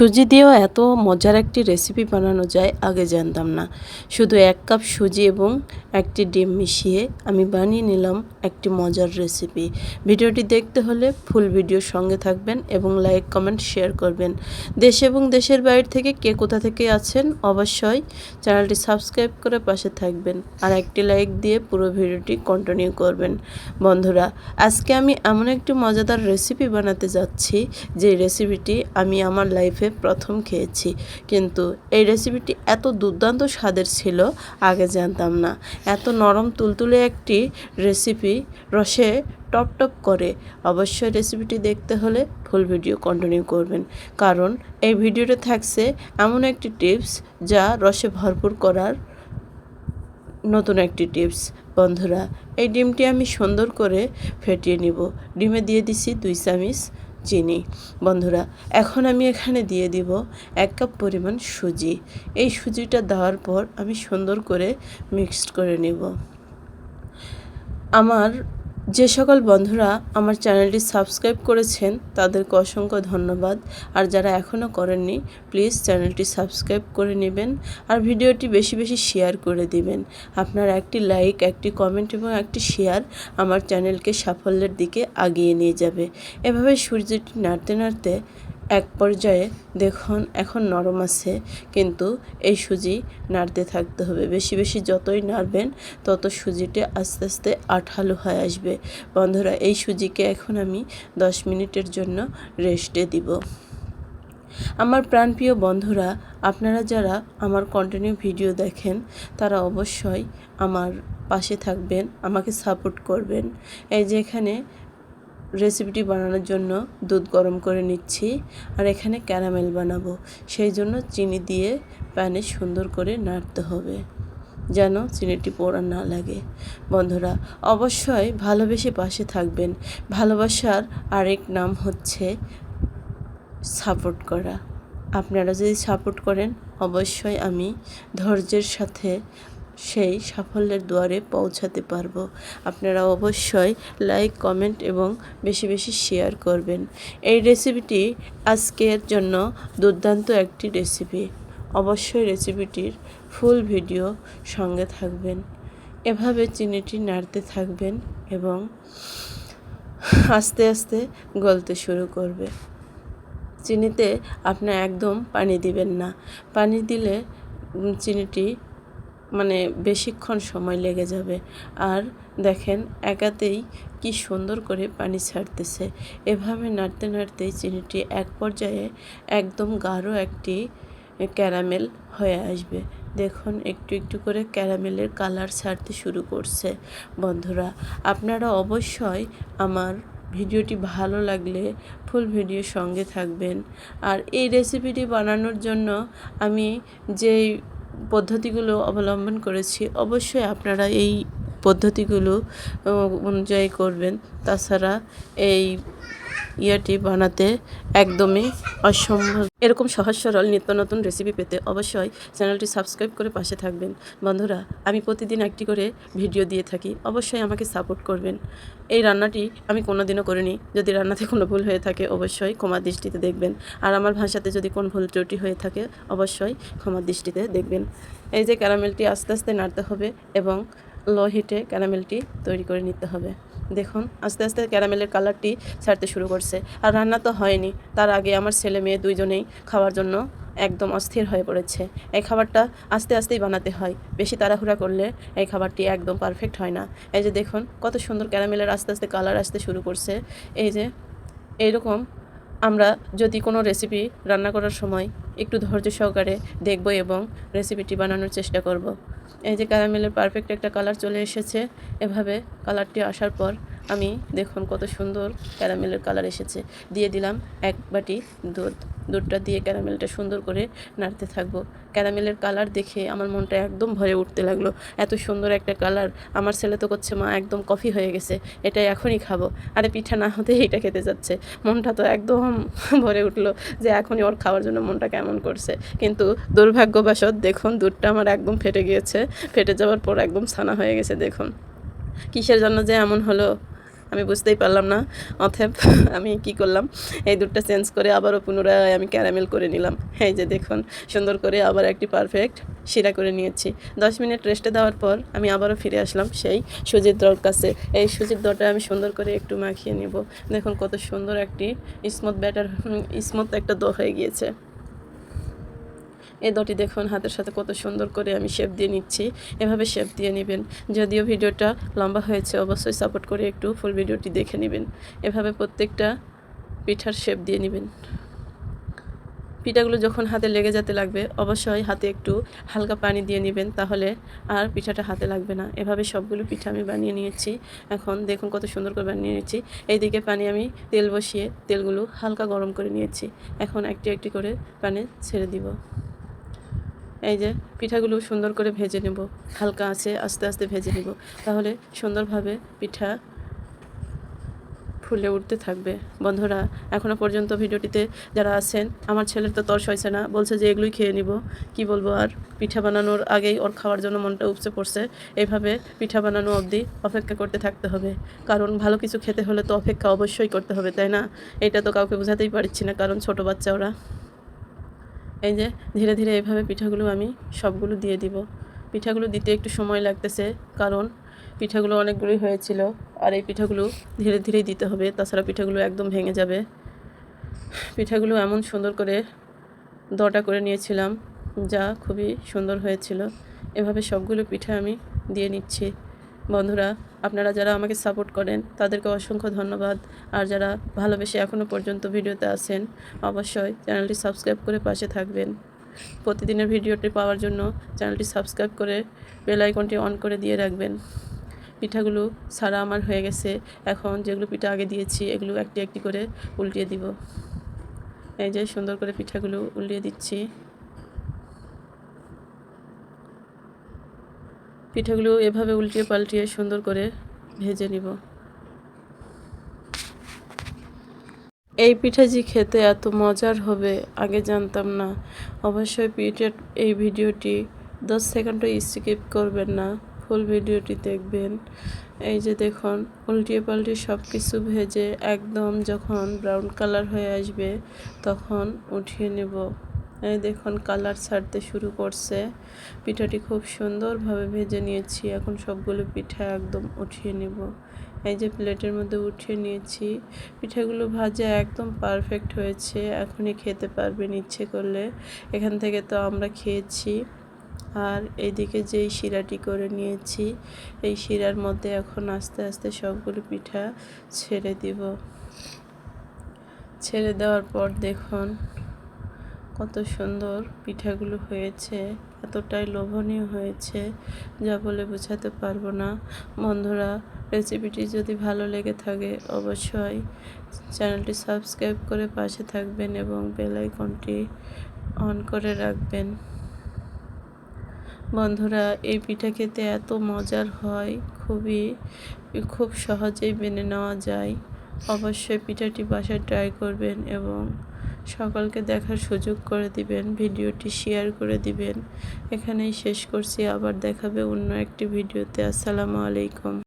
সুজি দিয়েও এত মজার একটি রেসিপি বানানো যায় আগে জানতাম না। শুধু ১ কাপ সুজি এবং একটি ডিম মিশিয়ে আমি বানিয়ে নিলাম একটি মজার রেসিপি। ভিডিওটি দেখতে হলে ফুল ভিডিওর সঙ্গে থাকবেন এবং লাইক, কমেন্ট, শেয়ার করবেন। দেশ এবং দেশের বাইরে থেকে কে কোথা থেকে আছেন অবশ্যই চ্যানেলটি সাবস্ক্রাইব করে পাশে থাকবেন আর একটি লাইক দিয়ে পুরো ভিডিওটি কন্টিনিউ করবেন। বন্ধুরা, আজকে আমি এমন একটি মজাদার রেসিপি বানাতে যাচ্ছি যে রেসিপিটি আমি আমার লাইফে প্রথম খেয়েছি, কিন্তু এই রেসিপিটি এত দুর্দান্ত স্বাদের ছিল আগে জানতাম না। এত নরম তুলতুলে একটি রেসিপি, রসে টপ টপ করে। অবশ্যই রেসিপিটি দেখতে হলে ফুল ভিডিও কন্টিনিউ করবেন, কারণ এই ভিডিওতে থাকছে এমন একটি টিপস যা রসে ভরপুর করার নতুন একটি টিপস। বন্ধুরা, এই ডিমটি আমি সুন্দর করে ফেটিয়ে নিব। ডিমে দিয়ে দিছি 2 চামচ চিনি। বন্ধুরা, এখন আমি এখানে দিয়ে দিব 1 কাপ পরিমাণ সুজি। এই সুজিটা দেওয়ার পর আমি সুন্দর করে মিক্সড করে নেব। আমার যে সকল বন্ধুরা আমার চ্যানেলটি সাবস্ক্রাইব করেছেন তাদেরকে অসংখ্য ধন্যবাদ, আর যারা এখনও করেননি প্লিজ চ্যানেলটি সাবস্ক্রাইব করে নেবেন আর ভিডিওটি বেশি বেশি শেয়ার করে দিবেন। আপনার একটি লাইক, একটি কমেন্ট এবং একটি শেয়ার আমার চ্যানেলকে সাফল্যের দিকে আগিয়ে নিয়ে যাবে। এভাবে সুজিটি নাড়তে নাড়তে এক পর্যায়ে দেখুন এখন নরম আছে, কিন্তু এই সুজি নাড়তে থাকতে হবে। বেশি বেশি যতই নাড়বেন তত সুজিটা আস্তে আস্তে আঠালো হয়ে আসবে। বন্ধুরা, এই সুজিকে এখন আমি 10 মিনিটের জন্য রেস্টে দিব। আমার প্রাণপ্রিয় বন্ধুরা, আপনারা যারা আমার কন্টিনিউ ভিডিও দেখেন তারা অবশ্যই আমার পাশে থাকবেন, আমাকে সাপোর্ট করবেন। এই যে এখানে রেসিপিটি বানানোর জন্য দুধ গরম করে নিচ্ছি, আর এখানে ক্যারামেল বানাবো, সেই জন্য চিনি দিয়ে প্যানে সুন্দর করে নাড়তে হবে যেন চিনিটি পোড়া না লাগে। বন্ধুরা, অবশ্যই ভালোবেসে পাশে থাকবেন। ভালোবাসার আরেক নাম হচ্ছে সাপোর্ট করা। আপনারা যদি সাপোর্ট করেন অবশ্যই আমি ধৈর্যের সাথে সেই সাফল্যের দুয়ারে পৌঁছাতে পারবো। আপনারা অবশ্যই লাইক, কমেন্ট এবং বেশি বেশি শেয়ার করবেন। এই রেসিপিটি আজকের জন্য দুর্দান্ত একটি রেসিপি। অবশ্যই রেসিপিটির ফুল ভিডিও সঙ্গে থাকবেন। এভাবে চিনিটি নাড়তে থাকবেন এবং আস্তে আস্তে গলতে শুরু করবে। চিনিতে আপনি একদম পানি দিবেন না। পানি দিলে চিনিটি বেশিক্ষণ সময় লেগে যাবে। আর দেখেন একাতেই কি সুন্দর করে পানি ছাড়তেছে। এভাবে নাড়তে নাড়তেই চিনিটি এক পর্যায়ে একদম গাঢ় একটি ক্যারামেল হয়ে আসবে। দেখুন একটু একটু করে ক্যারামেলের কালার ছাড়তে শুরু করছে। বন্ধুরা, আপনারা অবশ্যই আমার ভিডিওটি ভালো লাগলে ফুল ভিডিও সঙ্গে থাকবেন। আর এই রেসিপিটি বানানোর জন্য আমি যেই পদ্ধতিগুলো অবলম্বন করেছি অবশ্যই আপনারা এই পদ্ধতিগুলো অনুযায়ী করবেন। তাছাড়া এই ইয়াটি বানাতে একদমই অসম্ভব। এরকম সহজ সরল নিত্য নতুন রেসিপি পেতে অবশ্যই চ্যানেলটি সাবস্ক্রাইব করে পাশে থাকবেন। বন্ধুরা, আমি প্রতিদিন একটি করে ভিডিও দিয়ে থাকি, অবশ্যই আমাকে সাপোর্ট করবেন। এই রান্নাটি আমি কোনোদিনও করিনি। যদি রান্নাতে কোনো ভুল হয়ে থাকে অবশ্যই ক্ষমার দৃষ্টিতে দেখবেন, আর আমার ভাষাতে যদি কোনো ভুল ত্রুটি হয়ে থাকে অবশ্যই ক্ষমার দৃষ্টিতে দেখবেন। এই যে ক্যারামেলটি আস্তে আস্তে নাড়তে হবে এবং লো হিটে ক্যারামেলটি তৈরি করে নিতে হবে। দেখুন আস্তে আস্তে ক্যারামেলের কালারটি ছাড়তে শুরু করছে। আর রান্না তো হয়নি, তার আগে আমার ছেলে মেয়ে দুইজনেই খাওয়ার জন্য একদম অস্থির হয়ে পড়েছে। এই খাবারটা আস্তে আস্তেই বানাতে হয়, বেশি তাড়াহুড়া করলে এই খাবারটি একদম পারফেক্ট হয় না। এই যে দেখুন কত সুন্দর ক্যারামেলের আস্তে আস্তে কালার আসতে শুরু করছে। এই যে এইরকম আমরা যদি কোনো রেসিপি রান্না করার সময় একটু ধৈর্য সহকারে দেখব এবং রেসিপিটি বানানোর চেষ্টা করব। এই যে ক্যারামেলের পারফেক্ট একটা কালার চলে এসেছে। এভাবে কালারটি আসার পর আমি দেখুন কত সুন্দর ক্যারামেলের কালার এসেছে। দিয়ে দিলাম 1 বাটি দুধ। দুধটা দিয়ে ক্যারামেলটা সুন্দর করে নাড়তে থাকবো। ক্যারামেলের কালার দেখে আমার মনটা একদম ভরে উঠতে লাগলো। এত সুন্দর একটা কালার। আমার ছেলে তো করছে, মা একদম কফি হয়ে গেছে, এটাই এখনই খাবো। আরে পিঠা না হতে এটা খেতে যাচ্ছে। মনটা তো একদম ভরে উঠলো যে এখনই ওর খাওয়ার জন্য মনটা কেমন করছে। কিন্তু দুর্ভাগ্যবশত দেখুন দুধটা আমার একদম ফেটে গিয়েছে। ফেটে যাওয়ার পর একদম ছানা হয়ে গেছে। দেখুন কিসের জন্য যে এমন হলো আমি বুঝতেই পারলাম না। অতএব আমি কি করলাম, এই দুধটা চেঞ্জ করে আবারও পুনরায় আমি ক্যারামেল করে নিলাম। এই যে দেখুন, সুন্দর করে আবার একটি পারফেক্ট শিরা করে নিয়েছি। 10 মিনিট রেস্টে দেওয়ার পর আমি আবারও ফিরে আসলাম সেই সুজির দর কাছে। এই সুজির দরটা আমি সুন্দর করে একটু মাখিয়ে নিব। দেখুন কত সুন্দর একটি স্মুথ একটা দো হয়ে গিয়েছে। এই দটি দেখুন হাতের সাথে কত সুন্দর করে আমি শেপ দিয়ে নিচ্ছি। এভাবে শেপ দিয়ে নেবেন। যদিও ভিডিওটা লম্বা হয়েছে, অবশ্যই সাপোর্ট করে একটু ফুল ভিডিওটি দেখে নেবেন। এভাবে প্রত্যেকটা পিঠার শেপ দিয়ে নেবেন। পিঠাগুলো যখন হাতে লেগে যেতে লাগবে, অবশ্যই হাতে একটু হালকা পানি দিয়ে নেবেন, তাহলে আর পিঠাটা হাতে লাগবে না। এভাবে সবগুলো পিঠা আমি বানিয়ে নিয়েছি। এখন দেখুন কত সুন্দর করে বানিয়ে নিয়েছি। এইদিকে পানি আমি তেল বসিয়ে তেলগুলো হালকা গরম করে নিয়েছি। এখন একটি একটি করে পানি ছেড়ে দিব। এই যে পিঠাগুলো সুন্দর করে ভেজে নেব, হালকা আছে আস্তে আস্তে ভেজে নেব, তাহলে সুন্দরভাবে পিঠা ফুলে উঠতে থাকবে। বন্ধুরা, এখনও পর্যন্ত ভিডিওটিতে যারা আছেন, আমার ছেলের তো তর্স হয়েছে না, বলছে যে এগুলোই খেয়ে নিব। কি বলবো আর, পিঠা বানানোর আগেই ওর খাওয়ার জন্য মনটা উপচে পড়ছে। এইভাবে পিঠা বানানো অবধি অপেক্ষা করতে থাকতে হবে, কারণ ভালো কিছু খেতে হলে তো অপেক্ষা অবশ্যই করতে হবে, তাই না? এটা তো কাউকে বোঝাতেই পারছি না, কারণ ছোট বাচ্চা ওরা। এই যে ধীরে ধীরে এভাবে পিঠাগুলো আমি সবগুলো দিয়ে দিব। পিঠাগুলো দিতে একটু সময় লাগতেছে, কারণ পিঠাগুলো অনেকগুলোই হয়েছিল, আর এই পিঠাগুলো ধীরে ধীরেই দিতে হবে, তাছাড়া পিঠাগুলো একদম ভেঙে যাবে। পিঠাগুলো এমন সুন্দর করে দটা করে নিয়েছিলাম, যা খুবই সুন্দর হয়েছিল। এভাবে সবগুলো পিঠা আমি দিয়ে নিচ্ছি। বন্ধুরা, আপনারা যারা আমাকে সাপোর্ট করেন তাদেরকে অসংখ্য ধন্যবাদ। আর যারা ভালোবেসে এখনও পর্যন্ত ভিডিওতে আছেন, অবশ্যই চ্যানেলটি সাবস্ক্রাইব করে পাশে থাকবেন। প্রতিদিনের ভিডিওটি পাওয়ার জন্য চ্যানেলটি সাবস্ক্রাইব করে বেল আইকনটি অন করে দিয়ে রাখবেন। পিঠাগুলো ছাড়া আমার হয়ে গেছে। এখন যেগুলো পিঠা আগে দিয়েছি এগুলো একটি একটি করে উল্টিয়ে দিব। এই যে সুন্দর করে পিঠাগুলো উল্টিয়ে দিচ্ছি। পিঠাগুলো এভাবে উল্টিয়ে পাল্টিয়ে সুন্দর করে ভেজে নিব। এই পিঠা যে খেতে এত মজার হবে আগে জানতাম না। অবশ্যই এই ভিডিওটি 10 সেকেন্ডও স্কিপ করবেন না, ফুল ভিডিওটি দেখবেন। এই যে দেখুন, উল্টিয়ে পাল্টিয়ে সব কিছু ভেজে একদম যখন ব্রাউন কালার হয়ে আসবে তখন উঠিয়ে নেব। এই দেখুন কালার ছাড়তে শুরু করছে। পিঠাটি খুব সুন্দরভাবে ভেজে নিয়েছি। এখন সবগুলো পিঠা একদম উঠিয়ে নেব। এই যে প্লেটের মধ্যে উঠিয়ে নিয়েছি। পিঠাগুলো ভাজা একদম পারফেক্ট হয়েছে। এখনই খেতে পারবেন ইচ্ছে করলে। এখান থেকে তো আমরা খেয়েছি। আর এইদিকে যেই শিরাটি করে নিয়েছি, এই শিরার মধ্যে এখন আস্তে আস্তে সবগুলো পিঠা ছেড়ে দিব। ছেড়ে দেওয়ার পর দেখুন কত সুন্দর পিঠাগুলো হয়েছে, এতটাই লোভনীয় হয়েছে যা বলে বোঝাতে পারবো না। বন্ধুরা, রেসিপিটি যদি ভালো লেগে থাকে অবশ্যই চ্যানেলটি সাবস্ক্রাইব করে পাশে থাকবেন এবং বেল আইকনটি অন করে রাখবেন। বন্ধুরা, এই পিঠা খেতে এত মজার হয়, খুব সহজেই মেনে নেওয়া যায়। অবশ্যই পিঠাটি বাসায় ট্রাই করবেন এবং সকলকে দেখার সুযোগ করে দিবেন। ভিডিওটি শেয়ার করে দিবেন। এখানেই শেষ করছি, আবার দেখাবে অন্য একটি ভিডিওতে। আসসালামু আলাইকুম।